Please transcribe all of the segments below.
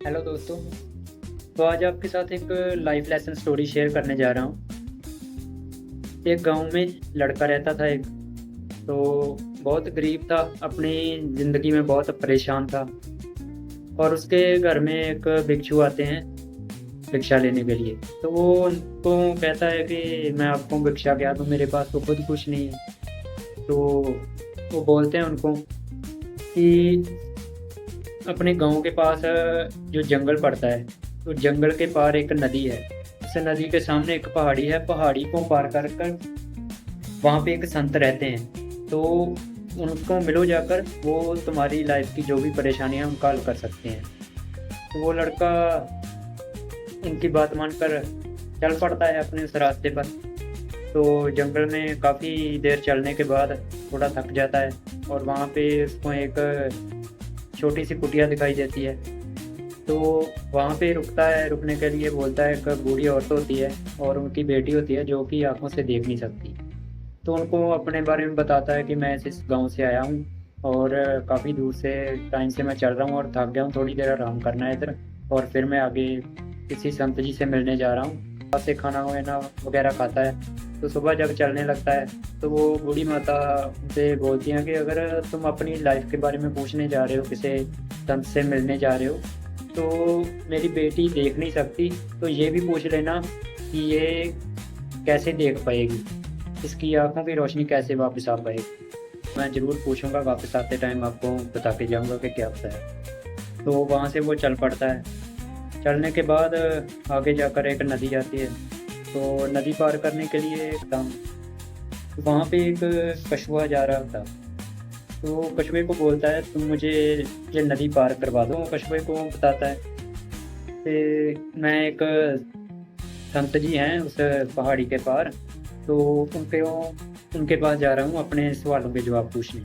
Hello दोस्तों। तो आज आपके साथ एक लाइफ लेसन स्टोरी शेयर करने जा रहा हूँ। एक गांव में लड़का रहता था एक। तो बहुत गरीब था, अपनी ज़िंदगी में बहुत परेशान था। और उसके घर में एक भिक्षु आते हैं भिक्षा लेने के लिए। तो वो उनको कहता है कि मैं आपको भिक्षा क्या दूँ, मेरे पास तो खुद कुछ नहीं है। तो वो बोलते हैं उनको कि अपने गांव के पास जो जंगल पड़ता है, तो जंगल के पार एक नदी है। उस नदी के सामने एक पहाड़ी है, पहाड़ी को पार कर कर वहाँ पे एक संत रहते हैं। तो उनको मिलो जाकर, वो तुम्हारी लाइफ की जो भी परेशानियाँ उनका हल कर सकते हैं। तो वो लड़का उनकी बात मानकर चल पड़ता है अपने उस रास्ते पर। तो जंगल में काफ़ी देर चलने के बाद थोड़ा थक जाता है, और वहाँ पे उसको एक छोटी सी कुटिया दिखाई देती है। तो वहाँ पे रुकता है, रुकने के लिए बोलता है। एक बूढ़ी औरत होती है और उनकी बेटी होती है जो कि आंखों से देख नहीं सकती। तो उनको अपने बारे में बताता है कि मैं इस गांव से आया हूँ, और काफ़ी दूर से टाइम से मैं चल रहा हूँ और थक गया हूँ, थोड़ी देर आराम करना है इधर, और फिर मैं आगे किसी संत जी से मिलने जा रहा हूँ। वहाँ से खाना वाना वगैरह खाता है। तो सुबह जब चलने लगता है तो वो बूढ़ी माता से बोलती हैं कि अगर तुम अपनी लाइफ के बारे में पूछने जा रहे हो, किसी संत से मिलने जा रहे हो, तो मेरी बेटी देख नहीं सकती, तो ये भी पूछ लेना कि ये कैसे देख पाएगी, इसकी आंखों की रोशनी कैसे वापस आ पाएगी। मैं ज़रूर पूछूंगा, वापस आते टाइम आपको बता के जाऊंगा कि क्या होता है। तो वहाँ से वो चल पड़ता है। चलने के बाद आगे जाकर एक नदी आती है। तो नदी पार करने के लिए एकदम वहाँ पे एक कछुआ जा रहा था। तो कछुए को बोलता है तुम मुझे ये नदी पार करवा दो। कछुए को बताता है कि मैं एक संत जी हैं उस पहाड़ी के पार, तो उनके पास जा रहा हूँ अपने सवालों के जवाब पूछने।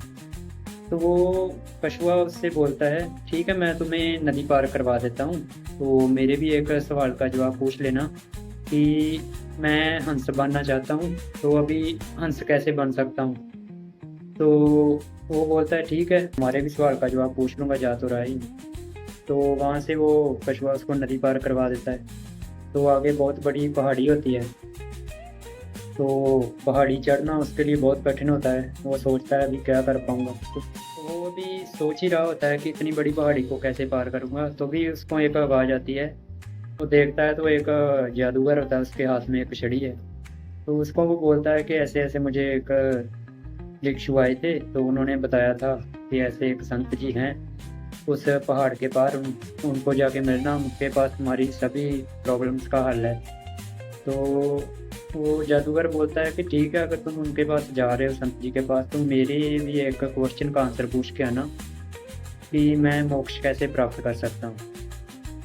तो वो कछुआ उससे बोलता है ठीक है, मैं तुम्हें नदी पार करवा देता हूँ, तो मेरे भी एक सवाल का जवाब पूछ लेना कि मैं हंस बनना चाहता हूँ, तो अभी हंस कैसे बन सकता हूँ। तो वो बोलता है ठीक है, तुम्हारे भी सवाल का जवाब पूछ लूँगा, जा तो रहा ही। तो वहाँ से वो कछुआ उसको नदी पार करवा देता है। तो आगे बहुत बड़ी पहाड़ी होती है। तो पहाड़ी चढ़ना उसके लिए बहुत कठिन होता है। वो सोचता है अभी क्या कर पाऊँगा। तो वो भी सोच ही रहा होता है कि इतनी बड़ी पहाड़ी को कैसे पार करूँगा। तो भी उसको एक आवाज़ आती है। वो देखता है तो एक जादूगर होता है, उसके हाथ में एक छड़ी है। तो उसको वो बोलता है कि ऐसे ऐसे मुझे एक भिक्षु आए थे, तो उन्होंने बताया था कि ऐसे एक संत जी हैं उस पहाड़ के पार, उनको जाके मिलना, उनके पास तुम्हारी सभी प्रॉब्लम्स का हल है। तो वो जादूगर बोलता है कि ठीक है, अगर तुम उनके पास जा रहे हो संत जी के पास, तो मेरे भी एक क्वेश्चन का आंसर पूछ के आना कि मैं मोक्ष कैसे प्राप्त कर सकता हूँ।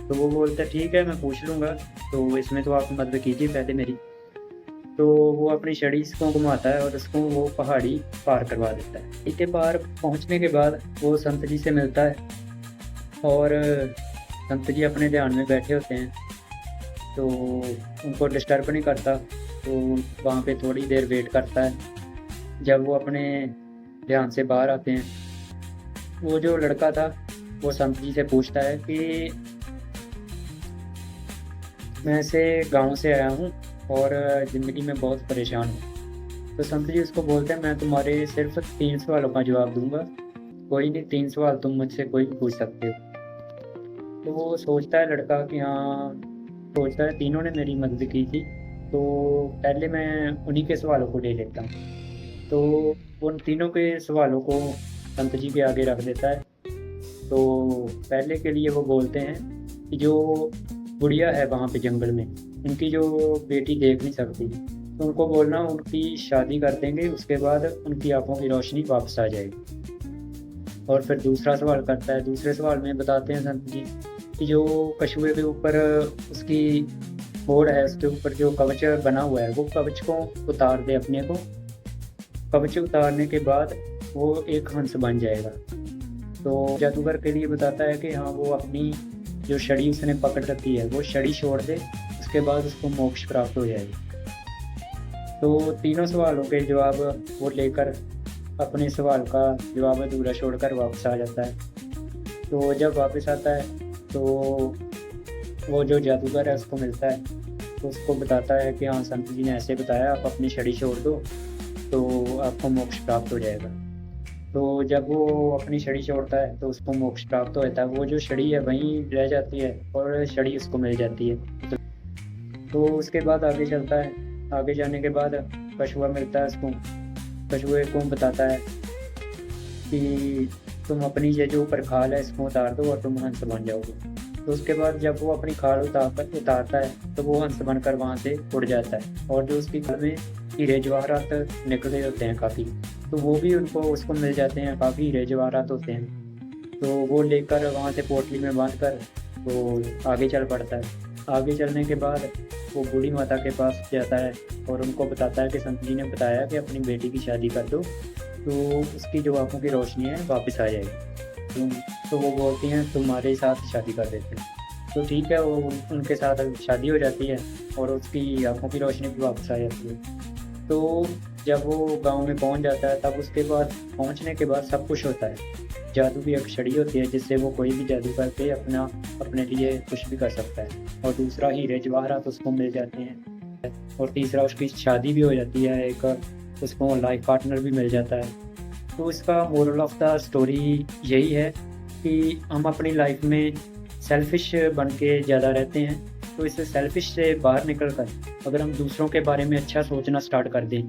तो वो बोलता है ठीक है, मैं पूछ लूँगा, तो इसमें तो आप मदद कीजिए पहले मेरी। तो वो अपनी छड़ी इसको घुमाता है और उसको वो पहाड़ी पार करवा देता है। इतने पार पहुँचने के बाद वो संत जी से मिलता है, और संत जी अपने ध्यान में बैठे होते हैं, तो उनको डिस्टर्ब नहीं करता। तो वहाँ पे थोड़ी देर वेट करता है। जब वो अपने ध्यान से बाहर आते हैं, वो जो लड़का था वो संत जी से पूछता है कि मैं ऐसे गांव से आया हूँ और ज़िंदगी में बहुत परेशान हूँ। तो संत जी उसको बोलते हैं मैं तुम्हारे सिर्फ 3 सवालों का जवाब दूंगा, कोई नहीं, 3 सवाल तुम मुझसे कोई भी पूछ सकते हो। तो वो सोचता है लड़का कि हाँ, सोचता है तीनों ने मेरी मदद की थी, तो पहले मैं उन्हीं के सवालों को ले लेता हूँ। तो उन तीनों के सवालों को संत जी के आगे रख देता है। तो पहले के लिए वो बोलते हैं कि जो बुढ़िया है वहाँ पे जंगल में, उनकी जो बेटी देख नहीं सकती, तो उनको बोलना उनकी शादी कर देंगे, उसके बाद उनकी आंखों की रोशनी वापस आ जाएगी। और फिर दूसरा सवाल करता है। दूसरे सवाल में बताते हैं संत जी कि जो कछुए के ऊपर उसकी होड़ है, उसके ऊपर जो कवच बना हुआ है, वो कवच को उतार दे अपने को। कवच उतारने के बाद वो एक हंस बन जाएगा। तो जादूगर के लिए बताता है कि हाँ, वो अपनी जो छड़ी उसने पकड़ रखी है वो छड़ी छोड़ दे, उसके बाद उसको मोक्ष प्राप्त हो जाएगा। तो तीनों सवालों के जवाब वो लेकर अपने सवाल का जवाब अधूरा छोड़कर वापस आ जाता है। तो जब वापस आता है तो वो जो जादूगर है उसको मिलता है, तो उसको बताता है कि हाँ, संत जी ने ऐसे बताया, आप अपनी छड़ी छोड़ दो तो आपको मोक्ष प्राप्त हो जाएगा। तो जब वो अपनी छड़ी छोड़ता है तो उसको मोक्ष प्राप्त होता है, वो जो छड़ी है वहीं रह जाती है और छड़ी उसको मिल जाती है। तो उसके बाद आगे चलता है, आगे जाने के बाद कछुआ मिलता है उसको, कछुए को बताता है कि तुम अपनी ये जो ऊपर खाल है इसको उतार दो और तुम हंस बन जाओगे। तो उसके बाद जब वो अपनी खाल उतारता है तो वो हंस बनकर वहाँ से उड़ जाता है, और जो उसकी खाल में हीरे जवाहरात निकले होते हैं काफ़ी, तो वो भी उसको मिल जाते हैं, काफ़ी हीरे जवाहरात होते हैं। तो वो लेकर वहाँ से पोटली में बांध कर वो आगे चल पड़ता है। आगे चलने के बाद वो बूढ़ी माता के पास जाता है और उनको बताता है कि संत जी ने बताया कि अपनी बेटी की शादी कर दो तो उसकी जो आँखों की रोशनी है वापस आ जाएगी। तो वो बोलती हैं तुम्हारे साथ शादी कर देते हैं। तो ठीक है, वो उनके साथ शादी हो जाती है और उसकी आँखों की रोशनी भी वापस आ जाती है। तो जब वो गाँव में पहुँच जाता है तब उसके बाद पहुँचने के बाद सब कुछ होता है। जादू की एक छड़ी होती है जिससे वो कोई भी जादू करके अपने लिए कुछ भी कर सकता है, और दूसरा हीरे जवाहरात उसको मिल जाते हैं, और तीसरा उसकी शादी भी हो जाती है, एक उसको लाइफ पार्टनर भी मिल जाता है। तो इसका मोरल ऑफ द स्टोरी यही है कि हम अपनी लाइफ में सेल्फिश बन के ज़्यादा रहते हैं, तो इस सेल्फिश से बाहर निकल कर अगर हम दूसरों के बारे में अच्छा सोचना स्टार्ट कर दें,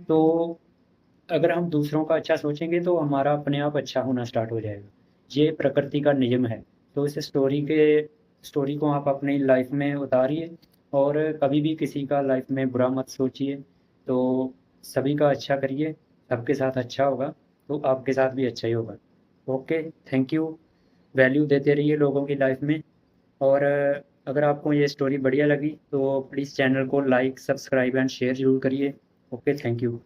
तो अगर हम दूसरों का अच्छा सोचेंगे तो हमारा अपने आप अच्छा होना स्टार्ट हो जाएगा। ये प्रकृति का नियम है। तो इस स्टोरी को आप अपनी लाइफ में उतारिए और कभी भी किसी का लाइफ में बुरा मत सोचिए। तो सभी का अच्छा करिए, सबके साथ अच्छा होगा, तो आपके साथ भी अच्छा ही होगा। Okay, thank you. वैल्यू देते रहिए लोगों की लाइफ में, और अगर आपको ये स्टोरी बढ़िया लगी तो प्लीज़ चैनल को लाइक, सब्सक्राइब एंड शेयर ज़रूर करिए। Okay, thank you.